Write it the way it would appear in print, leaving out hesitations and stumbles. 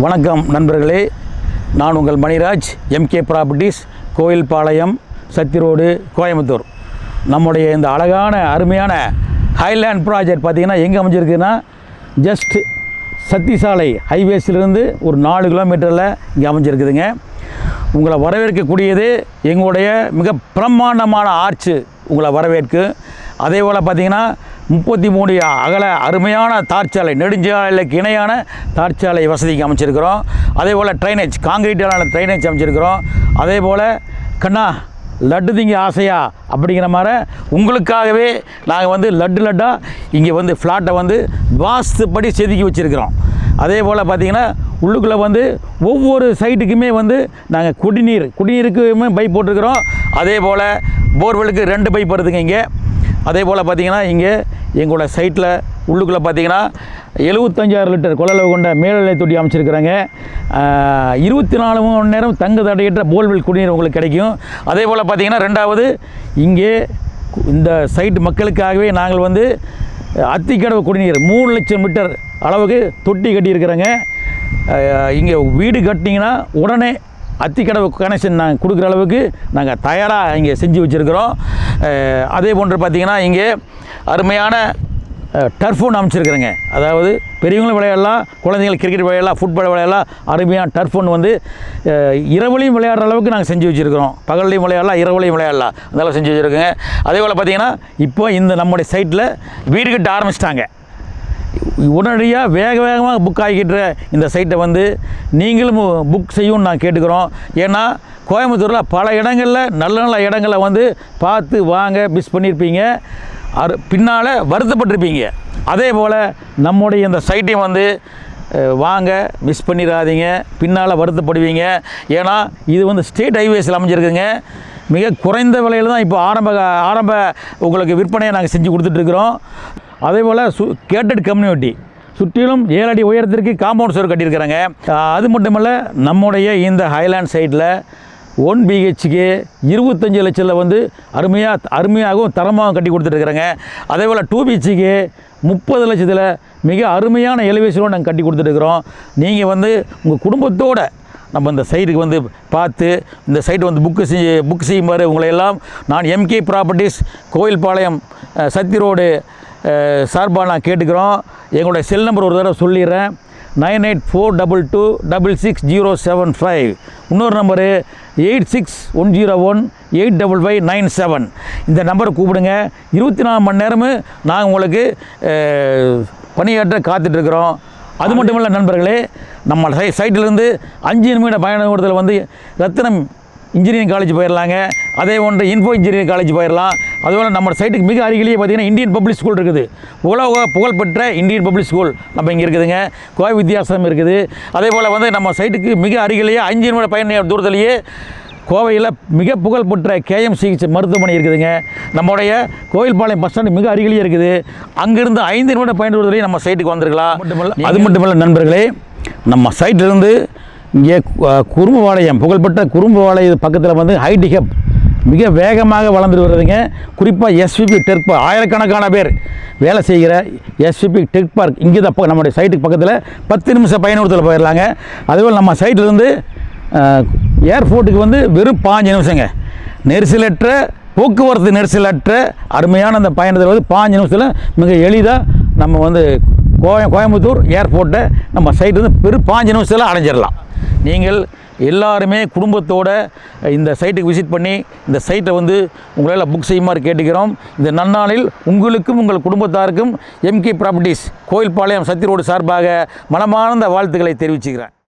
வணக்கம் நண்பர்களே, நான் உங்கள் மணிராஜ், எம்கே ப்ராப்பர்ட்டிஸ், கோயில்பாளையம், சத்தி ரோடு, கோயம்புத்தூர். நம்முடைய இந்த அழகான அருமையான ஹைலேண்ட் ப்ராஜெக்ட் பார்த்திங்கன்னா எங்கே அமைஞ்சிருக்குன்னா, ஜஸ்ட் சத்தி சாலை ஹைவேஸிலிருந்து ஒரு 4 கிலோமீட்டரில் இங்கே அமைஞ்சிருக்குதுங்க. உங்களை வரவேற்கக்கூடியது எங்களுடைய மிக பிரம்மாண்டமான ஆர்ச்சு உங்களை வரவேற்கு. அதே போல் பார்த்திங்கன்னா 33 அகல அருமையான தார்ச்சாலை, நெடுஞ்சாலைக்கு இணையான தார்ச்சாலை வசதிக்கு அமைச்சிருக்கிறோம். அதே போல் ட்ரைனேஜ், காங்கிரீட்டான ட்ரைனேஜ் அமைச்சிருக்கிறோம். அதே போல் கண்ணா லட்டு திங்க ஆசையா அப்படிங்கிற மாதிரி உங்களுக்காகவே நாங்கள் லட்டாக இங்கே ஃப்ளாட்டை வாஸ்துப்படி செதுக்கி வச்சுருக்கிறோம். அதே போல் பார்த்திங்கன்னா உள்ளுக்குள்ளே ஒவ்வொரு சைட்டுக்குமே நாங்கள் குடிநீருக்குமே பைப் போட்டிருக்கிறோம். அதே போல் போர்வெலுக்கு 2 பைப் வருதுங்க இங்கே. அதே போல் பார்த்திங்கன்னா இங்கே எங்களோட சைட்டில் உள்ளுக்குள்ளே பார்த்திங்கன்னா 75,000 லிட்டர் கொள்ளளவு கொண்ட மேல்நிலை தொட்டி அமைச்சிருக்கிறாங்க. 24 மணி நேரம் தங்கு தடையற்ற போர்வெல் குடிநீர் உங்களுக்கு கிடைக்கும். அதே போல் பார்த்திங்கன்னா ரெண்டாவது இங்கே இந்த சைட்டு மக்களுக்காகவே நாங்கள் அத்திக்கடவு குடிநீர் 3 லட்சம் லிட்டர் அளவுக்கு தொட்டி கட்டியிருக்கிறோங்க. இங்கே வீடு கட்டினீங்கன்னா உடனே அத்திக்கடவு கனெக்ஷன் நாங்கள் கொடுக்குற அளவுக்கு நாங்கள் தயாராக இங்கே செஞ்சு வச்சுருக்கிறோம். அதே போன்று பார்த்திங்கன்னா இங்கே அருமையான டர்ஃபோன் அமைச்சிருக்கிறேங்க. அதாவது பெரியவங்களும் விளையாடலாம், குழந்தைகள் கிரிக்கெட் விளையாடலாம், ஃபுட்பால் விளையாடலாம். அருமையான டர்ஃபோன் இரவுலையும் விளையாடுற அளவுக்கு நாங்கள் செஞ்சு வச்சுருக்கிறோம். பகல்லையும் விளையாடலாம், இரவுலையும் விளையாடலாம், அதெல்லாம் செஞ்சு வச்சுருக்கோங்க. அதே போல் பார்த்திங்கன்னா இப்போ இந்த நம்முடைய சைட்டில் வீடு கட்ட ஆரம்பிச்சிட்டாங்க. உடனடியாக வேகமாக புக் ஆகிக்கிட்ட இந்த சைட்டை நீங்களும் புக் செய்யும்னு நான் கேட்டுக்கிறோம். ஏன்னா கோயம்புத்தூரில் பல இடங்களில் நல்ல நல்ல இடங்களை பார்த்து வாங்க மிஸ் பண்ணியிருப்பீங்க, பின்னால் வருத்தப்பட்டிருப்பீங்க. அதே போல் நம்முடைய இந்த சைட்டையும் வாங்க மிஸ் பண்ணிடாதீங்க, பின்னால் வருத்தப்படுவீங்க. ஏன்னா இது ஸ்டேட் ஹைவேஸில் அமைஞ்சிருக்குங்க. மிக குறைந்த விலையில் தான் இப்போ ஆரம்ப உங்களுக்கு விற்பனையை நாங்கள் செஞ்சு கொடுத்துட்ருக்குறோம். அதே போல் கேட்டட் கம்யூனிட்டி சுற்றிலும் 7 அடி உயரத்திற்கு காம்பவுண்ட் சுவர் கட்டியிருக்கிறாங்க. அது மட்டும் இல்லை, நம்முடைய இந்த ஹைலேண்ட் சைட்டில் 1 BHக்கு 25 லட்சத்தில் அருமையாகவும் தரமாகவும் கட்டி கொடுத்துட்ருக்குறாங்க. அதே போல் 2 BHக்கு 30 லட்சத்தில் மிக அருமையான எலிவேஷனோடு நாங்கள் கட்டி கொடுத்துட்ருக்குறோம். நீங்கள் உங்கள் குடும்பத்தோடு நம்ம இந்த சைட்டுக்கு பார்த்து இந்த சைட்டு புக் செய்யுமாறு உங்களையெல்லாம் நான் எம்கே ப்ராப்பர்ட்டிஸ், கோயில்பாளையம், சத்தி ரோடு சார்பாக நான் கேட்டுக்கிறோம். எங்களுடைய செல் நம்பர் ஒரு தடவை சொல்லிடுறேன், 9842666075. இன்னொரு நம்பரு 8610185597. இந்த நம்பரை கூப்பிடுங்க. 24 மணி நேரமும் நாங்கள் உங்களுக்கு பணியாற்ற காத்துட்ருக்குறோம். அது மட்டும் இல்லை நண்பர்களே, நம்ம சைட்டிலேருந்து 5 நிமிட பயண தூரத்தில் ரத்தினம் இன்ஜினியரிங் காலேஜ் போயிடலாங்க. அதே ஒன்று இன்ஃபோ இன்ஜினியரிங் காலேஜ் போயிடலாம். அதுபோல் நம்ம சைட்டுக்கு மிக அருகிலேயே பார்த்திங்கன்னா இந்தியன் பப்ளிக் ஸ்கூல் இருக்குது. புகழ்பெற்ற இந்தியன் பப்ளிக் ஸ்கூல் நம்ம இங்கே இருக்குதுங்க. கோவை வித்தியாசம் இருக்குது. அதே போல் நம்ம சைட்டுக்கு மிக அருகிலேயே 5 நிமிட பயண தூரத்திலேயே கோவையில் மிக புகழ்பெற்ற KMCH மருத்துவமனை இருக்குதுங்க. நம்முடைய கோயில்பாளையம் பஸ் ஸ்டாண்டு மிக அருகிலேயே இருக்குது. அங்கேருந்து 5 நிமிட பயண தூரத்திலேயே நம்ம சைட்டுக்கு வந்துருக்கலாம். அது மட்டுமல்ல நண்பர்களே, நம்ம சைட்டிலிருந்து இங்கே குறும்புபாளையம், புகழ்பெற்ற குறும்புபாளையம் பக்கத்தில் ஹைடி ஹப் மிக வேகமாக வளர்ந்துட்டு வருதுங்க. குறிப்பாக SVP டெக் பார்க், ஆயிரக்கணக்கான பேர் வேலை செய்கிற SVP டெக் பார்க் இங்கே தான் நம்முடைய சைட்டுக்கு பக்கத்தில் 10 நிமிஷம் பயணத்தில் போயிடலாங்க. அதுபோல் நம்ம சைட்டிலேருந்து ஏர்போர்ட்டுக்கு வெறும் 5 நிமிஷங்க. நெரிசலற்ற போக்குவரத்து நெரிசலற்ற அருமையான அந்த பயணத்தில் 5 நிமிஷத்தில் மிக எளிதாக நம்ம கோயம்புத்தூர் ஏர்போர்ட்டை நம்ம சைட்டு வெறும் 5 நிமிஷத்தில் அடைஞ்சிடலாம். நீங்கள் எல்லாருமே குடும்பத்தோடு இந்த சைட்டுக்கு விசிட் பண்ணி இந்த சைட்டை உங்களால் புக் செய்யுமாறு கேட்டுக்கிறோம். இந்த நன்னாளில் உங்களுக்கும் உங்கள் குடும்பத்தாருக்கும் எம்கே ப்ராப்பர்ட்டிஸ், கோயில்பாளையம், சத்தி ரோடு சார்பாக மனமார்ந்த வாழ்த்துக்களை தெரிவிச்சுக்கிறேன்.